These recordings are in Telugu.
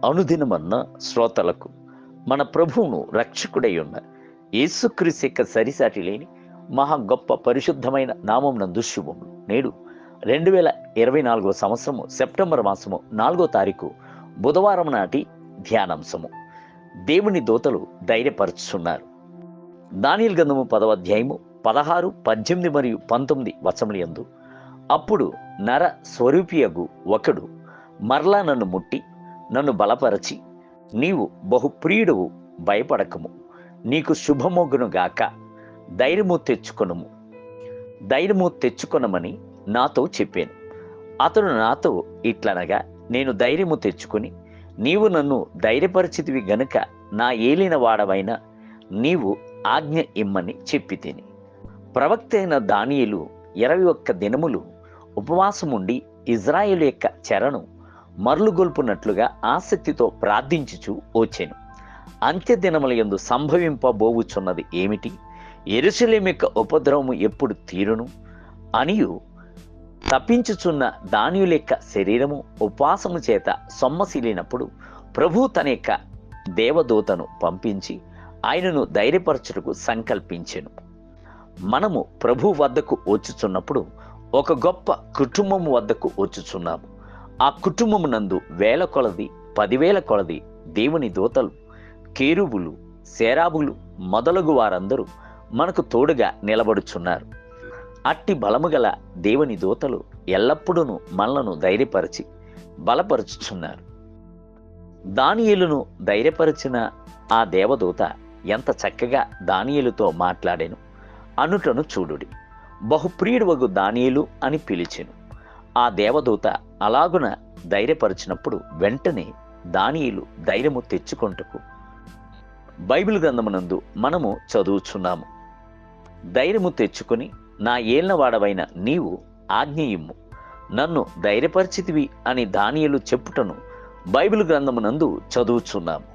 అనుదినమన్న శ్రోతలకు మన ప్రభువును రక్షకుడై ఉన్న యేసుక్రీస్తు యొక్క సరిసాటి లేని మహా గొప్ప పరిశుద్ధమైన నామం నందు శుభములు. నేడు 2024 సంవత్సరము సెప్టెంబర్ మాసము 4వ తారీఖు బుధవారం నాటి ధ్యానాంశము. దేవుని దూతలు ధైర్యపరుచుచున్నారు. దానియేలు గ్రంథము 10వ అధ్యాయము 16, 18 మరియు 19 వచనముల యందు, అప్పుడు నర స్వరూపియగు ఒకడు మరలా నన్ను ముట్టి నన్ను బలపరచి, నీవు బహుప్రియుడవు, భయపడకము, నీకు శుభమొగును గాక, ధైర్యము తెచ్చుకొనమని నాతో చెప్పాను. అతడు నాతో ఇట్లనగా, నేను ధైర్యము తెచ్చుకొని, నీవు నన్ను ధైర్యపరిచితివి గనుక నా ఏలిన వాడవైన నీవు ఆజ్ఞ ఇమ్మని చెప్పి తిని. ప్రవక్త అయిన దానియేలు 21 దినములు ఉపవాసముండి ఇజ్రాయేలు యొక్క చెరను మరలుగొల్పునట్లుగా ఆసక్తితో ప్రార్థించుచు వచ్చాను. అంత్య దినముల యందు సంభవింపబోవుచున్నది ఏమిటి? యెరూషలేము యొక్క ఉపద్రవము ఎప్పుడు తీరును అనియు తప్పించుచున్న దానియేలు యొక్క శరీరము ఉపవాసము చేత సొమ్మసిలినప్పుడు ప్రభు తన యొక్క దేవదూతను పంపించి ఆయనను ధైర్యపరచుటకు సంకల్పించెను. మనము ప్రభు వద్దకు వచ్చుచున్నప్పుడు ఒక గొప్ప కుటుంబము వద్దకు వచ్చుచున్నాము. ఆ కుటుంబము నందు 1000 కొలది 10,000 కొలది దేవుని దూతలు, కేరుబులు, సేరాబులు మొదలగు వారందరూ మనకు తోడుగా నిలబడుచున్నారు. అట్టి బలము గల దేవుని దూతలు ఎల్లప్పుడూ మనలను ధైర్యపరిచి బలపరుచుచున్నారు. దానియేలును ధైర్యపరిచిన ఆ దేవదూత ఎంత చక్కగా దానియేలుతో మాట్లాడెను అనుటను చూడుడి. బహుప్రియుడవగు దానియేలు అని పిలిచెను. ఆ దేవదూత అలాగున ధైర్యపరిచినప్పుడు వెంటనే దానియేలు ధైర్యము తెచ్చుకొంటకు బైబిల్ గ్రంథమునందు మనము చదువుచున్నాము. ధైర్యము తెచ్చుకొని నా ఏలినవాడవైన నీవు ఆజ్ఞయిమ్ము, నన్ను ధైర్యపరిచితివి అని దానియేలు చెప్పుటను బైబిల్ గ్రంథమునందు చదువుచున్నాము.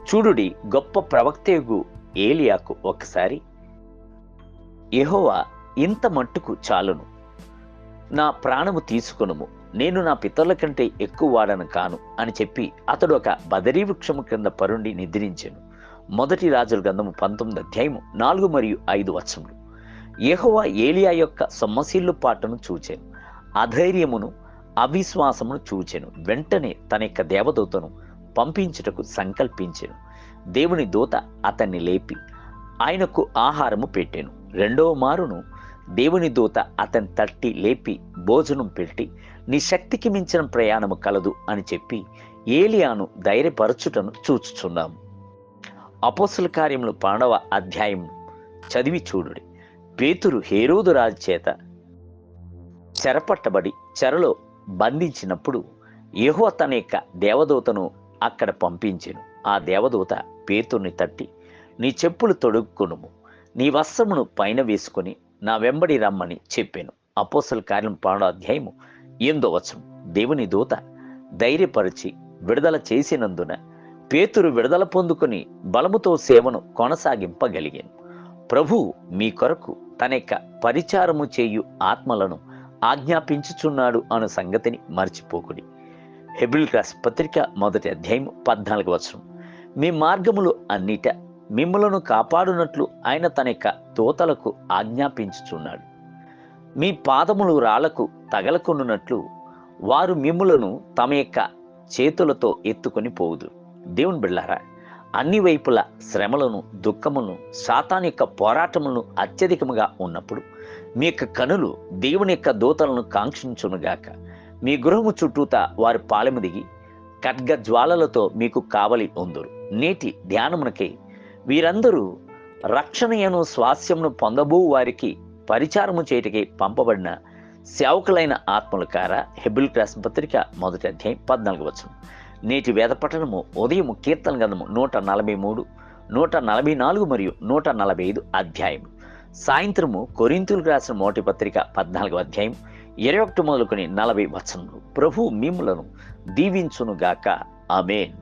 చూడుడి, గొప్ప ప్రవక్తయగు ఏలియాకు ఒకసారి యెహోవా ఇంత మట్టుకు చాలును, నా ప్రాణము తీసుకొనుము, నేను నా పితరుల కంటే ఎక్కువ వాడను కాను అని చెప్పి అతడు ఒక బదరీ వృక్షము క్రింద పరుండి నిద్రించెను. 1 రాజుల గ్రంథము 19వ అధ్యాయము 4 మరియు 5 వచనములు. యెహోవా ఏలియా యొక్క సొమ్మసిల్లు పాటను చూచెను, అధైర్యమును అవిశ్వాసమును చూచెను. వెంటనే తన యొక్క దేవదూతను పంపించుటకు సంకల్పించెను. దేవుని దూత అతన్ని లేపి ఆయనకు ఆహారము పెట్టెను. 2వ మారును దేవుని దూత అతన్ని తట్టి లేపి భోజనం పెట్టి, నీ శక్తికి మించిన ప్రయాణము కలదు అని చెప్పి ఏలియాను ధైర్యపరచుటను చూచుచున్నాము. అపోస్తల కార్యములు 12వ అధ్యాయం చదివి చూడుడి. పేతురు హేరోదు రాజు చేత చెరపట్టబడి చెరలో బంధించినప్పుడు యెహోవా తన యొక్క దేవదూతను అక్కడ పంపించెను. ఆ దేవదూత పేతుర్ని తట్టి, నీ చెప్పులు తొడుక్కునుము, నీ వస్త్రమును పైన వేసుకొని నా వెంబడి రమ్మని చెప్పాను. అపోస్తల కార్యం 12వ అధ్యాయము 8వ వచనం. దేవుని దూత ధైర్యపరిచి విడుదల చేసినందున పేతురు విడుదల పొందుకొని బలముతో సేవను కొనసాగింపగలిగాను. ప్రభు మీ కొరకు తన యొక్క పరిచారము చేయు ఆత్మలను ఆజ్ఞాపించుచున్నాడు అను సంగతిని మర్చిపోకుడి. హెబ్రీయులకు రాసిన పత్రిక 1వ అధ్యాయము 14వ వచనం. మీ మార్గములు అన్నిట మిమ్ములను కాపాడునట్లు ఆయన తన యొక్క దూతలకు ఆజ్ఞాపించుచున్నాడు. మీ పాదములు రాళ్లకు తగలకొనున్నట్లు వారు మిమ్ములను తమ యొక్క చేతులతో ఎత్తుకొని పోవుదు. దేవుని బిడ్డలారా, అన్ని వైపుల శ్రమలను, దుఃఖములను, సాతాను యొక్క పోరాటములను అత్యధికముగా ఉన్నప్పుడు మీ యొక్క కనులు దేవుని యొక్క దూతలను కాంక్షించునుగాక. మీ గృహము చుట్టూత వారి పాలెము దిగి ఖడ్గ జ్వాలలతో మీకు కావలి ఉందురు. నేటి ధ్యానమునకై వీరందరూ రక్షణయను స్వాస్యమును పొందబో వారికి పరిచారము చేయటకై పంపబడిన సేవకులైన ఆత్మల కారా. హెబ్రీయులకు రాసిన పత్రిక 1వ అధ్యాయం 14వ వచనం. నేటి వేద పఠనము ఉదయం కీర్తన గ్రంథము 143, 144 మరియు 145 అధ్యాయము. సాయంత్రము కొరింథీయులకు రాసిన మొదటి పత్రిక 14వ అధ్యాయం 21 మొదలుకొని 40 వచనములు. ప్రభు మిమ్ములను దీవించునుగాక. ఆమేన్.